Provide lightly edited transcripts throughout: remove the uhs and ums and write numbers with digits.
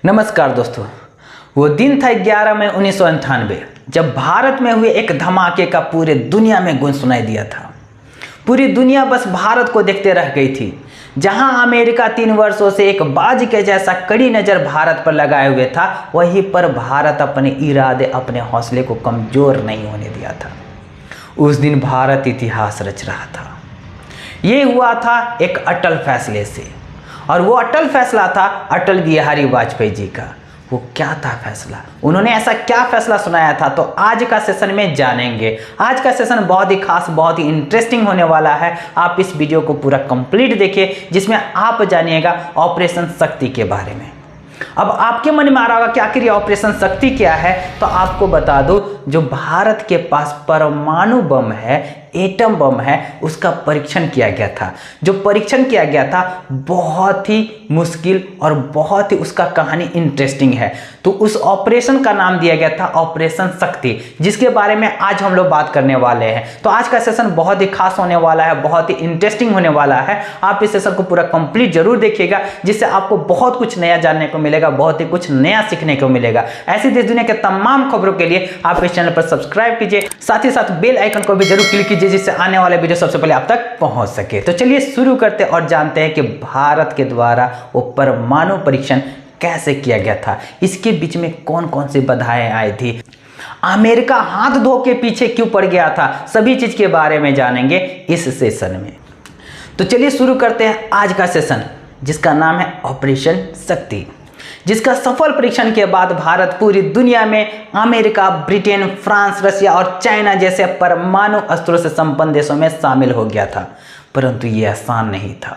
नमस्कार दोस्तों। वो दिन था 11 मई 1998 जब भारत में हुए एक धमाके का पूरे दुनिया में गूंज सुनाई दिया था। पूरी दुनिया बस भारत को देखते रह गई थी। जहां अमेरिका 3 वर्षों से एक बाज के जैसा कड़ी नज़र भारत पर लगाए हुए था, वहीं पर भारत अपने इरादे, अपने हौसले को कमज़ोर नहीं होने दिया था। उस दिन भारत इतिहास रच रहा था। ये हुआ था एक अटल फैसले से, और वो अटल फैसला था अटल बिहारी वाजपेयी जी का। वो क्या था फैसला, उन्होंने ऐसा क्या फैसला सुनाया था, तो आज का सेशन में जानेंगे। आज का सेशन बहुत ही खास, बहुत ही इंटरेस्टिंग होने वाला है। आप इस वीडियो को पूरा कंप्लीट देखिए, जिसमें आप जानिएगा ऑपरेशन शक्ति के बारे में। अब आपके मन में आ रहा होगा कि आखिर ये ऑपरेशन शक्ति क्या है, तो आपको बता दो, जो भारत के पास परमाणु बम है, एटम बम है, उसका परीक्षण किया गया था। जो परीक्षण किया गया था बहुत ही मुश्किल और बहुत ही उसका कहानी इंटरेस्टिंग है। तो उस ऑपरेशन का नाम दिया गया था ऑपरेशन शक्ति, जिसके बारे में आज हम लोग बात करने वाले हैं। तो आज का सेशन बहुत ही खास होने वाला है, बहुत ही इंटरेस्टिंग होने वाला है। आप इस सेशन को पूरा कंप्लीट जरूर देखिएगा, जिससे आपको बहुत कुछ नया जानने को मिलेगा, बहुत ही कुछ नया सीखने को मिलेगा। ऐसी देश दुनिया के तमाम खबरों के लिए आप इस चैनल पर सब्सक्राइब कीजिए, साथ ही साथ बेल आइकन को भी जरूर क्लिक कीजिए, जिससे आने वाले वीडियो सबसे पहले आप तक पहुंच सके। तो चलिए शुरू करते और जानते हैं कि भारत के द्वारा वो परमाणु परीक्षण कैसे किया गया था, इसके बीच में कौन कौन सी बाधाएं आई थी, अमेरिका हाथ धो के पीछे क्यों पड़ गया था, सभी चीज के बारे में जानेंगे इस सेशन में। तो चलिए शुरू करते हैं आज का सेशन, जिसका नाम है ऑपरेशन शक्ति, जिसका सफल परीक्षण के बाद भारत पूरी दुनिया में अमेरिका, ब्रिटेन, फ्रांस, रशिया और चाइना जैसे परमाणु अस्त्रों से संपन्न देशों में शामिल हो गया था। परंतु यह आसान नहीं था।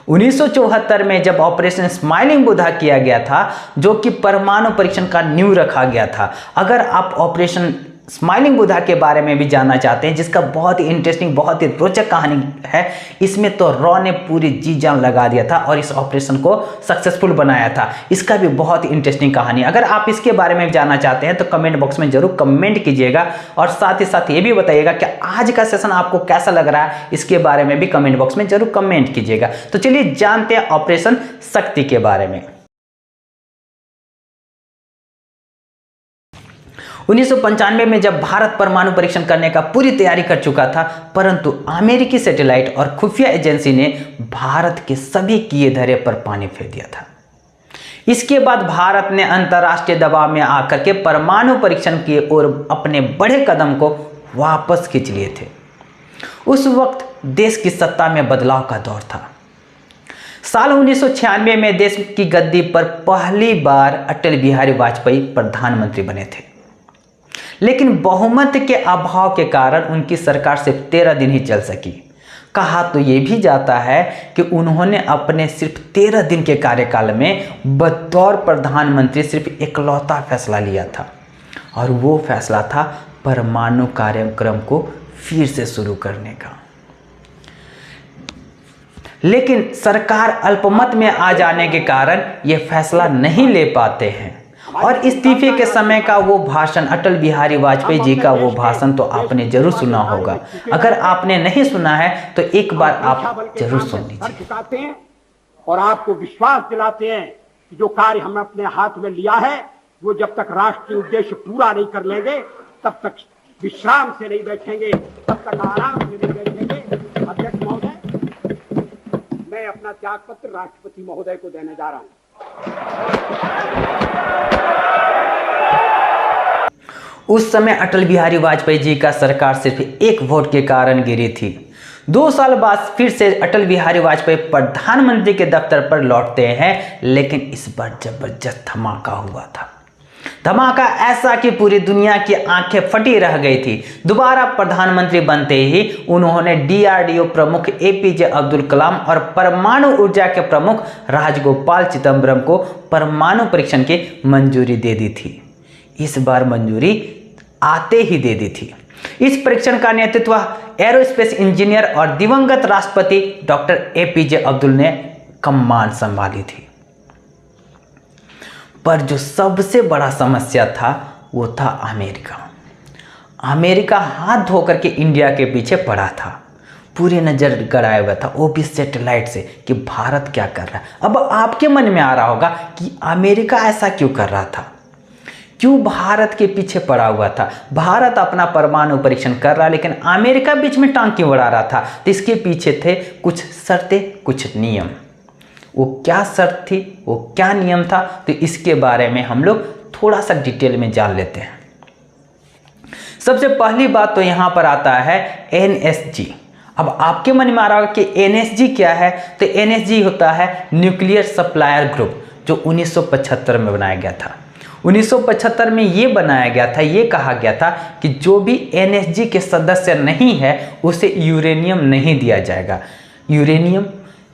1974 में जब ऑपरेशन स्माइलिंग बुद्धा किया गया था, जो कि परमाणु परीक्षण का नींव रखा गया था। अगर आप ऑपरेशन स्माइलिंग बुद्धा के बारे में भी जानना चाहते हैं, जिसका बहुत ही इंटरेस्टिंग, बहुत ही रोचक कहानी है, इसमें तो रॉ ने पूरी जी जान लगा दिया था और इस ऑपरेशन को सक्सेसफुल बनाया था। इसका भी बहुत ही इंटरेस्टिंग कहानी। अगर आप इसके बारे में जानना चाहते हैं तो कमेंट बॉक्स में जरूर कमेंट कीजिएगा, और साथ ही साथ ये भी बताइएगा कि आज का सेशन आपको कैसा लग रहा है, इसके बारे में भी कमेंट बॉक्स में जरूर कमेंट कीजिएगा। तो चलिए जानते हैं ऑपरेशन शक्ति के बारे में। 1995 में जब भारत परमाणु परीक्षण करने का पूरी तैयारी कर चुका था, परंतु अमेरिकी सैटेलाइट और खुफिया एजेंसी ने भारत के सभी किए धरे पर पानी फेर दिया था। इसके बाद भारत ने अंतर्राष्ट्रीय दबाव में आकर के परमाणु परीक्षण की ओर अपने बड़े कदम को वापस खींच लिए थे। उस वक्त देश की सत्ता में बदलाव का दौर था। साल 1996 में देश की गद्दी पर पहली बार अटल बिहारी वाजपेयी प्रधानमंत्री बने थे, लेकिन बहुमत के अभाव के कारण उनकी सरकार सिर्फ 13 दिन ही चल सकी। कहा तो ये भी जाता है कि उन्होंने अपने सिर्फ 13 दिन के कार्यकाल में बतौर प्रधानमंत्री सिर्फ इकलौता फैसला लिया था, और वो फैसला था परमाणु कार्यक्रम को फिर से शुरू करने का। लेकिन सरकार अल्पमत में आ जाने के कारण ये फैसला नहीं ले पाते हैं, और इस्तीफे के समय का वो भाषण, अटल बिहारी वाजपेयी जी का वो भाषण तो आपने जरूर सुना होगा। अगर आपने नहीं सुना है तो एक बार आप जरूर सुन लीजिए। और आपको विश्वास दिलाते हैं कि जो कार्य हमने अपने हाथ में लिया है, वो जब तक राष्ट्रीय उद्देश्य पूरा नहीं कर लेंगे, तब तक विश्राम से नहीं बैठेंगे, तब तक आराम से नहीं बैठेंगे। अध्यक्ष महोदय, मैं अपना त्याग पत्र राष्ट्रपति महोदय को देने जा रहा हूं। उस समय अटल बिहारी वाजपेयी जी का सरकार सिर्फ एक वोट के कारण गिरी थी। 2 साल बाद फिर से अटल बिहारी वाजपेयी प्रधानमंत्री के दफ्तर पर लौटते हैं, लेकिन इस बार जबरदस्त धमाका हुआ था। धमाका ऐसा कि पूरी दुनिया की आंखें फटी रह गई थी। दोबारा प्रधानमंत्री बनते ही उन्होंने डीआरडीओ प्रमुख एपीजे अब्दुल कलाम और परमाणु ऊर्जा के प्रमुख राजगोपाल चिदंबरम को परमाणु परीक्षण की मंजूरी दे दी थी। इस बार मंजूरी आते ही दे दी थी। इस परीक्षण का नेतृत्व एरोस्पेस इंजीनियर और दिवंगत राष्ट्रपति डॉक्टर एपीजे अब्दुल ने कमान संभाली थी। पर जो सबसे बड़ा समस्या था वो था अमेरिका। अमेरिका हाथ धोकर के इंडिया के पीछे पड़ा था। पूरी नज़र गड़ाया हुआ था, वो भी सैटेलाइट से, कि भारत क्या कर रहा है। अब आपके मन में आ रहा होगा कि अमेरिका ऐसा क्यों कर रहा था, क्यों भारत के पीछे पड़ा हुआ था। भारत अपना परमाणु परीक्षण कर रहा, लेकिन अमेरिका बीच में टांग क्यों बढ़ा रहा था। तो इसके पीछे थे कुछ शर्तें, कुछ नियम। वो क्या शर्त थी, वो क्या नियम था, तो इसके बारे में हम लोग थोड़ा सा डिटेल में जान लेते हैं। सबसे पहली बात तो यहाँ पर आता है NSG। अब आपके मन में आ रहा होगा कि NSG क्या है। तो NSG होता है न्यूक्लियर सप्लायर ग्रुप, जो 1975 में बनाया गया था। 1975 में ये बनाया गया था, ये कहा गया था कि जो भी NSG के सदस्य नहीं है उसे यूरेनियम नहीं दिया जाएगा। यूरेनियम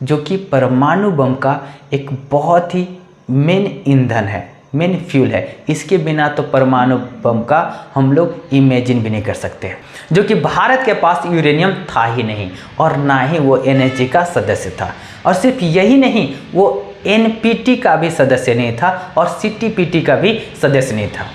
जो कि परमाणु बम का एक बहुत ही मेन ईंधन है, मेन फ्यूल है। इसके बिना तो परमाणु बम का हम लोग इमेजिन भी नहीं कर सकते, जो कि भारत के पास यूरेनियम था ही नहीं और ना ही वो NSG का सदस्य था। और सिर्फ यही नहीं, वो NPT का भी सदस्य नहीं था और CTBT का भी सदस्य नहीं था।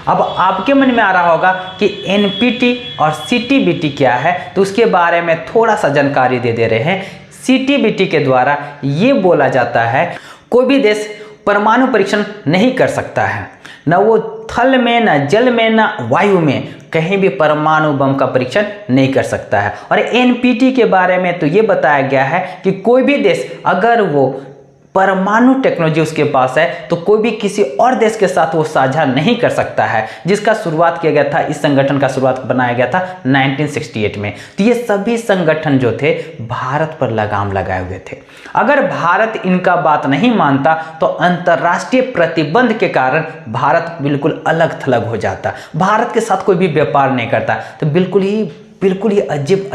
अब आपके मन में आ रहा होगा कि NPT और CTBT क्या है, तो उसके बारे में थोड़ा सा जानकारी दे रहे हैं। CTBT के द्वारा ये बोला जाता है कोई भी देश परमाणु परीक्षण नहीं कर सकता है, न वो थल में, न जल में, न वायु में, कहीं भी परमाणु बम का परीक्षण नहीं कर सकता है। और NPT के बारे में तो ये बताया गया है कि कोई भी देश अगर वो परमाणु टेक्नोलॉजी उसके पास है तो कोई भी किसी और देश के साथ वो साझा नहीं कर सकता है, जिसका शुरुआत किया गया था, इस संगठन का शुरुआत बनाया गया था 1968 में। तो ये सभी संगठन जो थे भारत पर लगाम लगाए हुए थे। अगर भारत इनका बात नहीं मानता तो अंतर्राष्ट्रीय प्रतिबंध के कारण भारत बिल्कुल अलग थलग हो जाता, भारत के साथ कोई भी व्यापार नहीं करता, तो बिल्कुल ही अजीब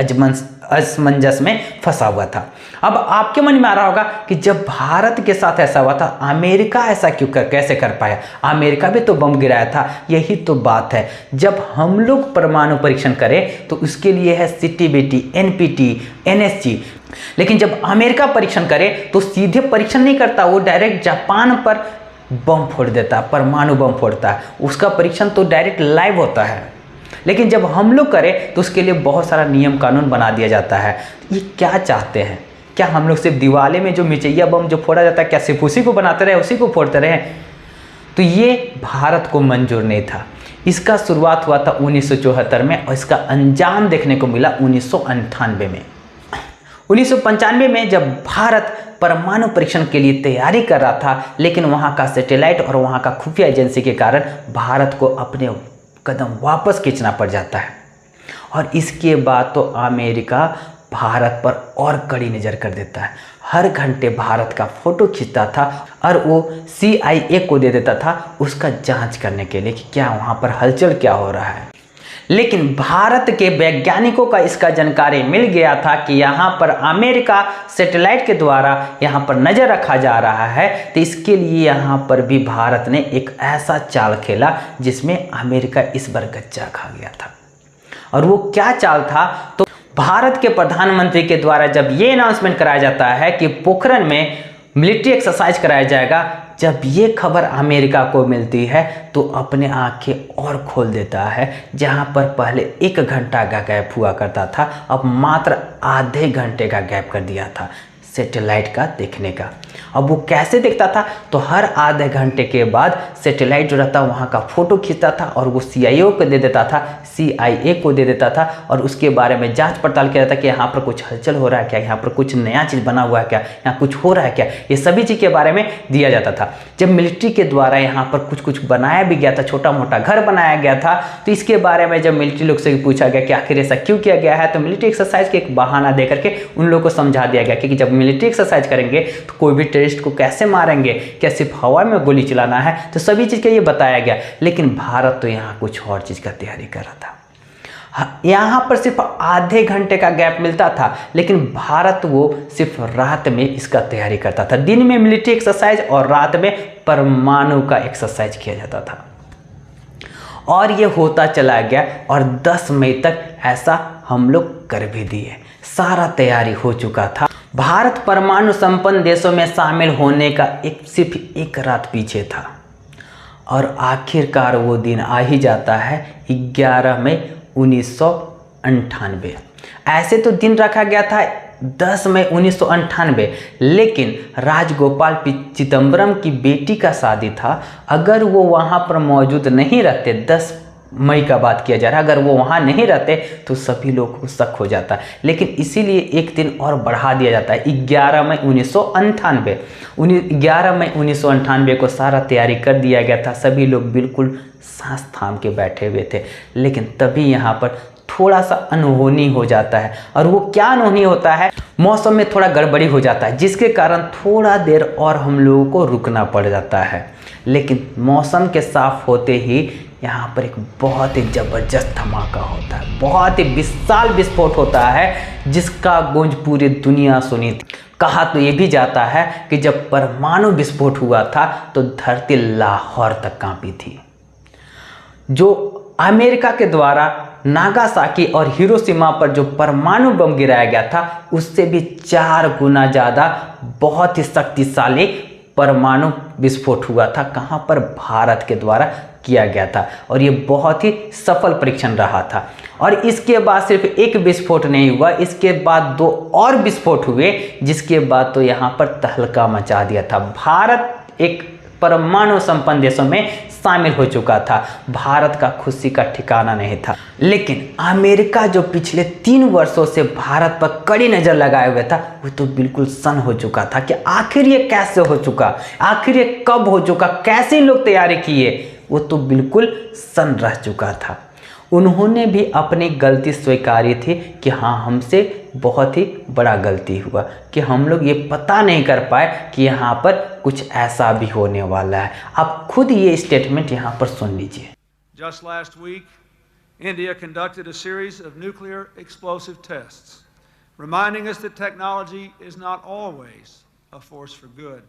असमंजस में फंसा हुआ था। अब आपके मन में आ रहा होगा कि जब भारत के साथ ऐसा हुआ था, अमेरिका ऐसा कैसे कर पाया, अमेरिका भी तो बम गिराया था। यही तो बात है, जब हम लोग परमाणु परीक्षण करें तो उसके लिए है CTBT, NPT, NSG, लेकिन जब अमेरिका परीक्षण करे तो सीधे परीक्षण नहीं करता, वो डायरेक्ट जापान पर बम फोड़ देता, परमाणु बम फोड़ता है। उसका परीक्षण तो डायरेक्ट लाइव होता है। लेकिन जब हम लोग करें तो उसके लिए बहुत सारा नियम कानून बना दिया जाता है। ये क्या चाहते हैं, क्या हम लोग सिर्फ दिवाली में जो मिचैया बम जो फोड़ा जाता है, क्या सिर्फ उसी को बनाते रहे, उसी को फोड़ते रहे? तो ये भारत को मंजूर नहीं था। इसका शुरुआत हुआ था 1974 में और इसका अंजाम देखने को मिला 1998 में। 1995 में जब भारत परमाणु परीक्षण के लिए तैयारी कर रहा था, लेकिन वहाँ का सैटेलाइट और वहाँ का खुफिया एजेंसी के कारण भारत को अपने कदम वापस खींचना पड़ जाता है। और इसके बाद तो अमेरिका भारत पर और कड़ी नज़र कर देता है। हर घंटे भारत का फोटो खींचता था और वो CIA को दे देता था उसका जांच करने के लिए कि क्या वहाँ पर हलचल क्या हो रहा है। लेकिन भारत के वैज्ञानिकों का इसका जानकारी मिल गया था कि यहाँ पर अमेरिका सैटेलाइट के द्वारा यहाँ पर नज़र रखा जा रहा है, तो इसके लिए यहाँ पर भी भारत ने एक ऐसा चाल खेला जिसमें अमेरिका इस बार गच्चा खा गया था। और वो क्या चाल था, तो भारत के प्रधानमंत्री के द्वारा जब ये अनाउंसमेंट कराया जाता है कि पोखरण में मिलिट्री एक्सरसाइज कराया जाएगा, जब ये खबर अमेरिका को मिलती है तो अपने आंखें और खोल देता है। जहां पर पहले 1 घंटा का गैप हुआ करता था, अब मात्र आधे घंटे का गैप कर दिया था सैटेलाइट का देखने का। अब वो कैसे देखता था, तो हर आधे घंटे के बाद सैटेलाइट जो रहता वहाँ का फ़ोटो खींचता था और वो CIA को दे देता था, CIA को दे देता था और उसके बारे में जांच पड़ताल किया जाता कि यहाँ पर कुछ हलचल हो रहा है क्या, यहाँ पर कुछ नया चीज़ बना हुआ है क्या, यहाँ कुछ हो रहा है क्या, ये सभी चीज़ के बारे में दिया जाता था। जब मिलिट्री के द्वारा यहाँ पर कुछ बनाया भी गया था, छोटा मोटा घर बनाया गया था, तो इसके बारे में जब मिलिट्री लोग से पूछा गया कि आखिर ऐसा क्यों किया गया है, तो मिलिट्री एक्सरसाइज के एक बहाना दे करके उन लोगों को समझा दिया गया कि जब मिलिट्री एक्सरसाइज करेंगे तो कोई भी टेररिस्ट को कैसे मारेंगे, क्या सिर्फ हवा में गोली चलाना है, तो सभी चीज़ का ये बताया गया। लेकिन भारत तो यहाँ कुछ और चीज़ का तैयारी कर रहा था। यहाँ पर सिर्फ आधे घंटे का गैप मिलता था, लेकिन भारत वो सिर्फ रात में इसका तैयारी करता था। दिन में मिलिट्री एक्सरसाइज और रात में परमाणु का एक्सरसाइज किया जाता था। और ये होता चला गया और 10 मई तक ऐसा हम लोग कर भी दिए। सारा तैयारी हो चुका था। भारत परमाणु संपन्न देशों में शामिल होने का सिर्फ एक रात पीछे था और आखिरकार वो दिन आ ही जाता है 11 मई 1998 1998। ऐसे तो दिन रखा गया था 10 मई 1998, लेकिन राजगोपाल चिदम्बरम की बेटी का शादी था। अगर वो वहाँ पर मौजूद नहीं रहते, 10 मई का बात किया जा रहा है, अगर वो वहाँ नहीं रहते तो सभी लोगों को शक हो जाता, लेकिन इसीलिए एक दिन और बढ़ा दिया जाता है 11 मई 1998। 11 मई 1998 को सारा तैयारी कर दिया गया था, सभी लोग बिल्कुल सांस थाम के बैठे हुए थे। लेकिन तभी यहाँ पर थोड़ा सा अनहोनी हो जाता है, और वो क्या अनहोनी होता है, मौसम में थोड़ा गड़बड़ी हो जाता है, जिसके कारण थोड़ा देर और हम लोगों को रुकना पड़ जाता है। लेकिन मौसम के साफ होते ही यहाँ पर एक बहुत ही ज़बरदस्त धमाका होता है, बहुत ही विशाल विस्फोट होता है, जिसका गूंज पूरी दुनिया सुनी थी। कहा तो ये भी जाता है कि जब परमाणु विस्फोट हुआ था तो धरती लाहौर तक कांपी थी। जो अमेरिका के द्वारा नागासाकी और हिरोशिमा पर जो परमाणु बम गिराया गया था, उससे भी 4 गुना ज़्यादा बहुत ही शक्तिशाली परमाणु विस्फोट हुआ था। कहाँ पर? भारत के द्वारा किया गया था, और ये बहुत ही सफल परीक्षण रहा था। और इसके बाद सिर्फ एक विस्फोट नहीं हुआ, इसके बाद 2 और विस्फोट हुए, जिसके बाद तो यहाँ पर तहलका मचा दिया था। भारत एक परमाणु संपन्न देशों में शामिल हो चुका था, भारत का खुशी का ठिकाना नहीं था। लेकिन अमेरिका जो पिछले 3 वर्षों से भारत पर कड़ी नज़र लगाए हुए था, वो तो बिल्कुल सन्न हो चुका था कि आखिर ये कैसे हो चुका, आखिर ये कब हो चुका, कैसे लोग तैयारी किए, वो तो बिल्कुल सन्न रह चुका था। उन्होंने भी अपनी गलती स्वीकारी थी कि हाँ, हमसे बहुत ही बड़ा गलती हुआ कि हम लोग ये पता नहीं कर पाए कि यहाँ पर कुछ ऐसा भी होने वाला है। आप खुद ये स्टेटमेंट यहाँ पर सुन लीजिए। Just last week, India conducted a series of nuclear explosive tests, reminding us that technology is not always a force for good.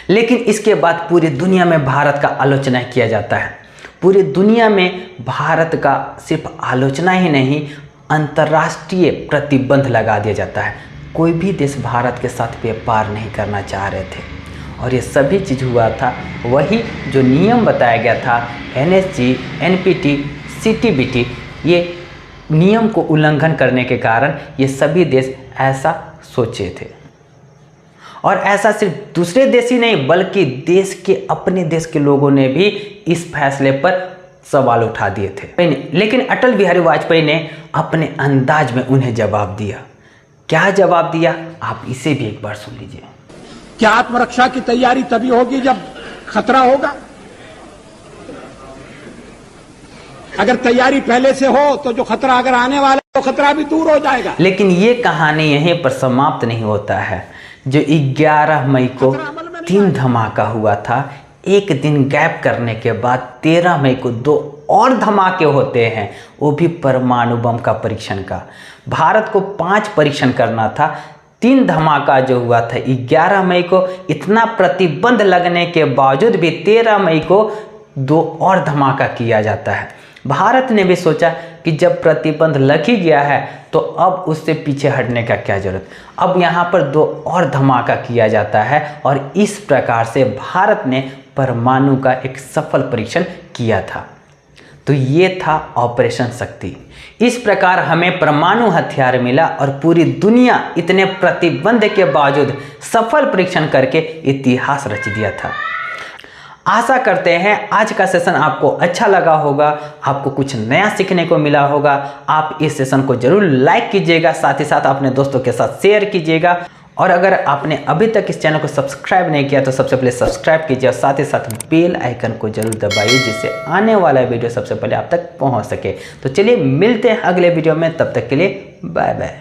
लेकिन इसके बाद पूरी दुनिया में भारत का आलोचना किया जाता है। पूरी दुनिया में भारत का सिर्फ आलोचना ही नहीं, अंतर्राष्ट्रीय प्रतिबंध लगा दिया जाता है। कोई भी देश भारत के साथ व्यापार नहीं करना चाह रहे थे, और ये सभी चीज़ हुआ था वही जो नियम बताया गया था, NSG, NPT, CTBT, ये नियम को उल्लंघन करने के कारण ये सभी देश ऐसा सोचे थे। और ऐसा सिर्फ दूसरे देश ही नहीं, बल्कि देश के अपने देश के लोगों ने भी इस फैसले पर सवाल उठा दिए थे। लेकिन अटल बिहारी वाजपेयी ने अपने अंदाज में उन्हें जवाब दिया। क्या जवाब दिया, आप इसे भी एक बार सुन लीजिए। क्या आत्मरक्षा की तैयारी तभी होगी जब खतरा होगा? अगर तैयारी पहले से हो तो जो खतरा अगर आने वाला है, तो खतरा भी दूर हो जाएगा। लेकिन ये कहानी यहीं पर समाप्त नहीं होता है। जो 11 मई को 3 धमाका हुआ था, एक दिन गैप करने के बाद 13 मई को 2 और धमाके होते हैं, वो भी परमाणु बम का परीक्षण का। भारत को 5 परीक्षण करना था, 3 धमाका जो हुआ था 11 मई को, इतना प्रतिबंध लगने के बावजूद भी 13 मई को 2 और धमाका किया जाता है। भारत ने भी सोचा कि जब प्रतिबंध लग ही गया है तो अब उससे पीछे हटने का क्या जरूरत, अब यहाँ पर 2 और धमाका किया जाता है, और इस प्रकार से भारत ने परमाणु का एक सफल परीक्षण किया था। तो ये था ऑपरेशन शक्ति। इस प्रकार हमें परमाणु हथियार मिला, और पूरी दुनिया इतने प्रतिबंध के बावजूद सफल परीक्षण करके इतिहास रच दिया था। आशा करते हैं आज का सेशन आपको अच्छा लगा होगा, आपको कुछ नया सीखने को मिला होगा। आप इस सेशन को जरूर लाइक कीजिएगा, साथ ही साथ अपने दोस्तों के साथ शेयर कीजिएगा, और अगर आपने अभी तक इस चैनल को सब्सक्राइब नहीं किया तो सबसे पहले सब्सक्राइब कीजिए, और साथ ही साथ बेल आइकन को जरूर दबाइए, जिससे आने वाला वीडियो सबसे पहले आप तक पहुंच सके। तो चलिए मिलते हैं अगले वीडियो में, तब तक के लिए बाय बाय।